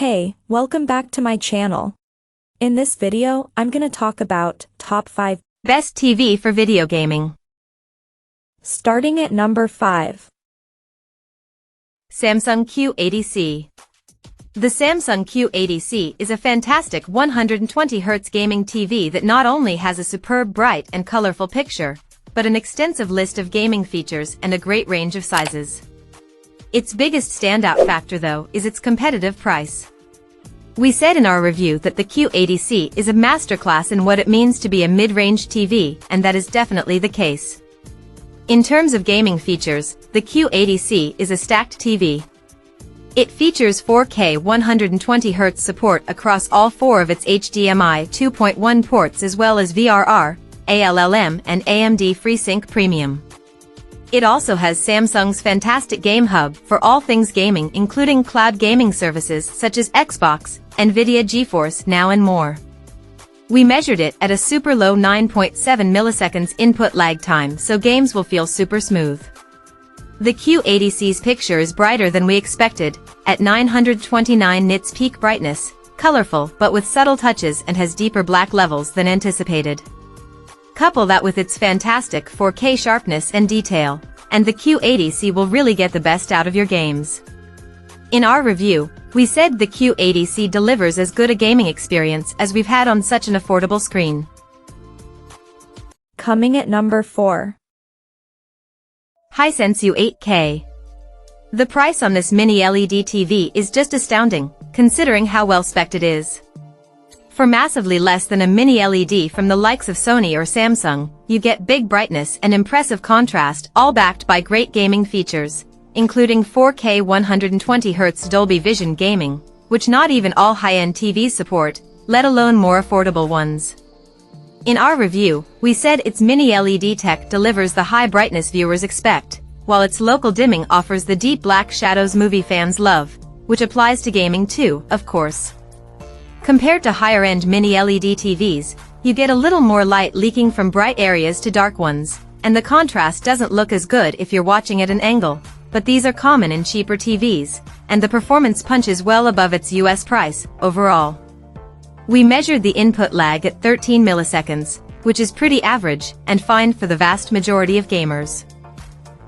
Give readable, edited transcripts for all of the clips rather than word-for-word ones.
Hey, welcome back to my channel. In this video, I'm gonna talk about top 5 best TV for video gaming. Starting at number 5. Samsung Q80C. The Samsung Q80C is a fantastic 120Hz gaming TV that not only has a superb bright and colorful picture, but an extensive list of gaming features and a great range of sizes. Its biggest standout factor though is its competitive price. We said in our review that the Q80C is a masterclass in what it means to be a mid-range TV, and that is definitely the case. In terms of gaming features, the Q80C is a stacked TV. It features 4K 120Hz support across all 4 of its HDMI 2.1 ports as well as VRR, ALLM and AMD FreeSync Premium. It also has Samsung's fantastic Game Hub for all things gaming, including cloud gaming services such as Xbox, Nvidia GeForce Now and more. We measured it at a super low 9.7 milliseconds input lag time, so games will feel super smooth. The Q80C's picture is brighter than we expected, at 929 nits peak brightness, colorful but with subtle touches, and has deeper black levels than anticipated. Couple that with its fantastic 4K sharpness and detail, and the Q80C will really get the best out of your games. In our review, we said the Q80C delivers as good a gaming experience as we've had on such an affordable screen. Coming at number 4. Hisense U8K. The price on this mini LED TV is just astounding, considering how well spec'd it is. For massively less than a mini LED from the likes of Sony or Samsung, you get big brightness and impressive contrast, all backed by great gaming features, including 4K 120Hz Dolby Vision gaming, which not even all high-end TVs support, let alone more affordable ones. In our review, we said its mini LED tech delivers the high brightness viewers expect, while its local dimming offers the deep black shadows movie fans love, which applies to gaming too, of course. Compared to higher-end mini LED TVs, you get a little more light leaking from bright areas to dark ones, and the contrast doesn't look as good if you're watching at an angle, but these are common in cheaper TVs, and the performance punches well above its US price, overall. We measured the input lag at 13 milliseconds, which is pretty average, and fine for the vast majority of gamers.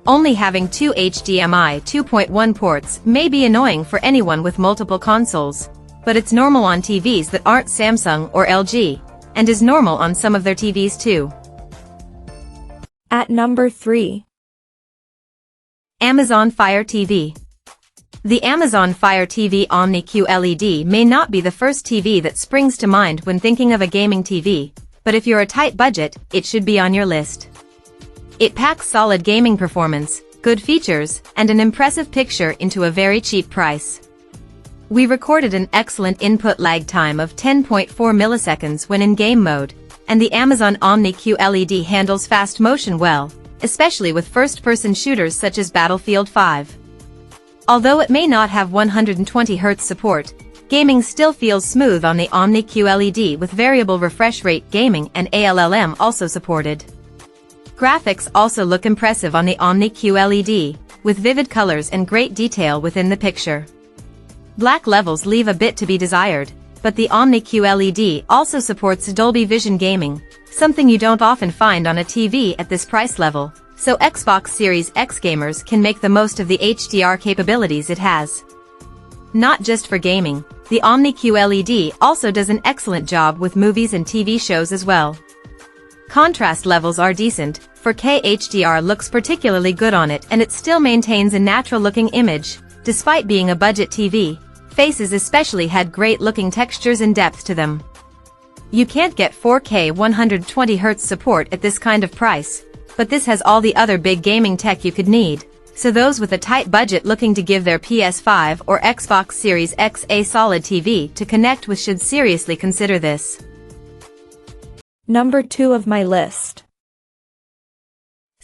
Only having 2 HDMI 2.1 ports may be annoying for anyone with multiple consoles, but it's normal on TVs that aren't Samsung or LG, and is normal on some of their TVs too. At number 3. Amazon Fire TV. The Amazon Fire TV Omni QLED may not be the first TV that springs to mind when thinking of a gaming TV, but if you're a tight budget, it should be on your list. It packs solid gaming performance, good features, and an impressive picture into a very cheap price. We recorded an excellent input lag time of 10.4 milliseconds when in game mode, and the Amazon Omni QLED handles fast motion well, especially with first-person shooters such as Battlefield 5. Although it may not have 120Hz support, gaming still feels smooth on the Omni QLED with variable refresh rate gaming and ALLM also supported. Graphics also look impressive on the Omni QLED, with vivid colors and great detail within the picture. Black levels leave a bit to be desired, but the Omni QLED also supports Dolby Vision gaming, something you don't often find on a TV at this price level, so Xbox Series X gamers can make the most of the HDR capabilities it has. Not just for gaming, the Omni QLED also does an excellent job with movies and TV shows as well. Contrast levels are decent, 4K HDR looks particularly good on it, and it still maintains a natural-looking image, despite being a budget TV. Faces especially had great-looking textures and depth to them. You can't get 4K 120Hz support at this kind of price, but this has all the other big gaming tech you could need, so those with a tight budget looking to give their PS5 or Xbox Series X a solid TV to connect with should seriously consider this. Number 2 of my list.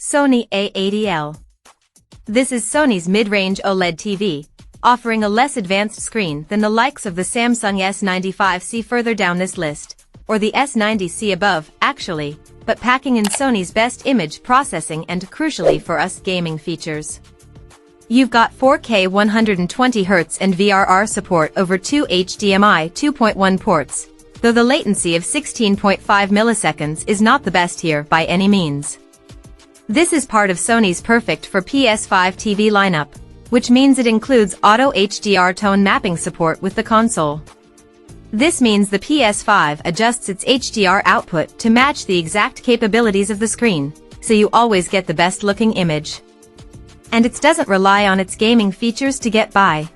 Sony A8L. This is Sony's mid-range OLED TV, offering a less advanced screen than the likes of the Samsung S95C further down this list, or the S90C above, actually, but packing in Sony's best image processing and, crucially for us, gaming features. You've got 4K 120Hz and VRR support over two HDMI 2.1 ports, though the latency of 16.5 milliseconds is not the best here by any means. This is part of Sony's perfect for PS5 TV lineup, which means it includes auto HDR tone mapping support with the console. This means the PS5 adjusts its HDR output to match the exact capabilities of the screen, so you always get the best looking image. And it doesn't rely on its gaming features to get by.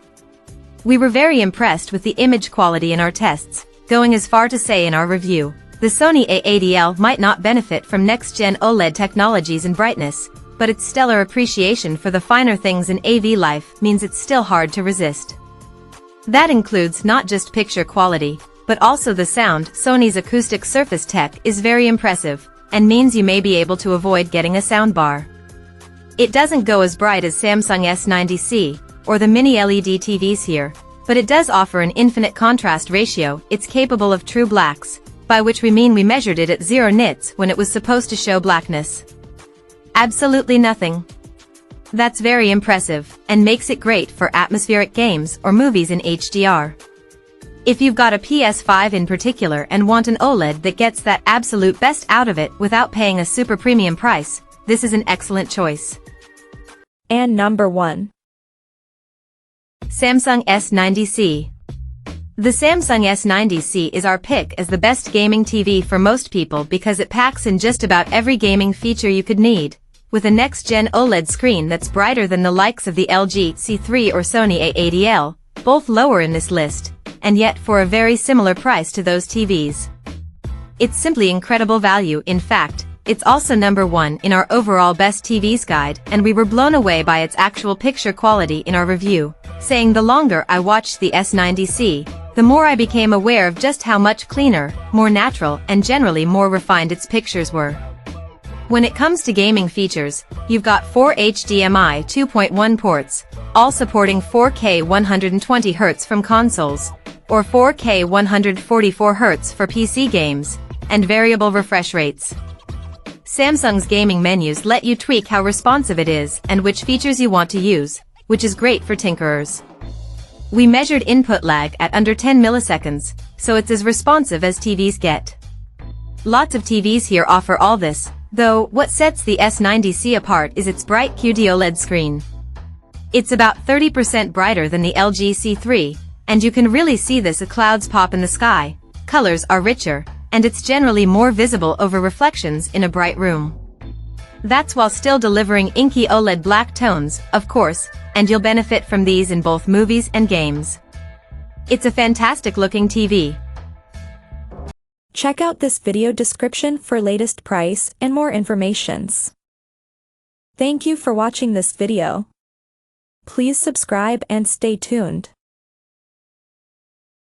We were very impressed with the image quality in our tests, going as far to say in our review, the Sony A8L might not benefit from next-gen OLED technologies and brightness, but its stellar appreciation for the finer things in AV life means it's still hard to resist. That includes not just picture quality, but also the sound. Sony's acoustic surface tech is very impressive, and means you may be able to avoid getting a soundbar. It doesn't go as bright as Samsung S90C, or the mini LED TVs here, but it does offer an infinite contrast ratio. It's capable of true blacks, by which we mean we measured it at 0 nits when it was supposed to show blackness. Absolutely nothing. That's very impressive, and makes it great for atmospheric games or movies in HDR. If you've got a PS5 in particular and want an OLED that gets that absolute best out of it without paying a super premium price, this is an excellent choice. And number 1. Samsung S90C. The Samsung S90C is our pick as the best gaming TV for most people because it packs in just about every gaming feature you could need, with a next-gen OLED screen that's brighter than the likes of the LG C3 or Sony A8L, both lower in this list, and yet for a very similar price to those TVs. It's simply incredible value. In fact, it's also number 1 in our overall best TVs guide, and we were blown away by its actual picture quality in our review, saying the longer I watched the S90C, the more I became aware of just how much cleaner, more natural, and generally more refined its pictures were. When it comes to gaming features, you've got 4 HDMI 2.1 ports, all supporting 4K 120Hz from consoles, or 4K 144Hz for PC games, and variable refresh rates. Samsung's gaming menus let you tweak how responsive it is and which features you want to use, which is great for tinkerers. We measured input lag at under 10 milliseconds, so it's as responsive as TVs get. Lots of TVs here offer all this, though what sets the S90C apart is its bright QD OLED screen. It's about 30% brighter than the LG C3, and you can really see this as clouds pop in the sky, colors are richer, and it's generally more visible over reflections in a bright room. That's while still delivering inky OLED black tones, of course, and you'll benefit from these in both movies and games. It's a fantastic looking TV. Check out this video description for latest price and more informations. Thank you for watching this video. Please subscribe and stay tuned.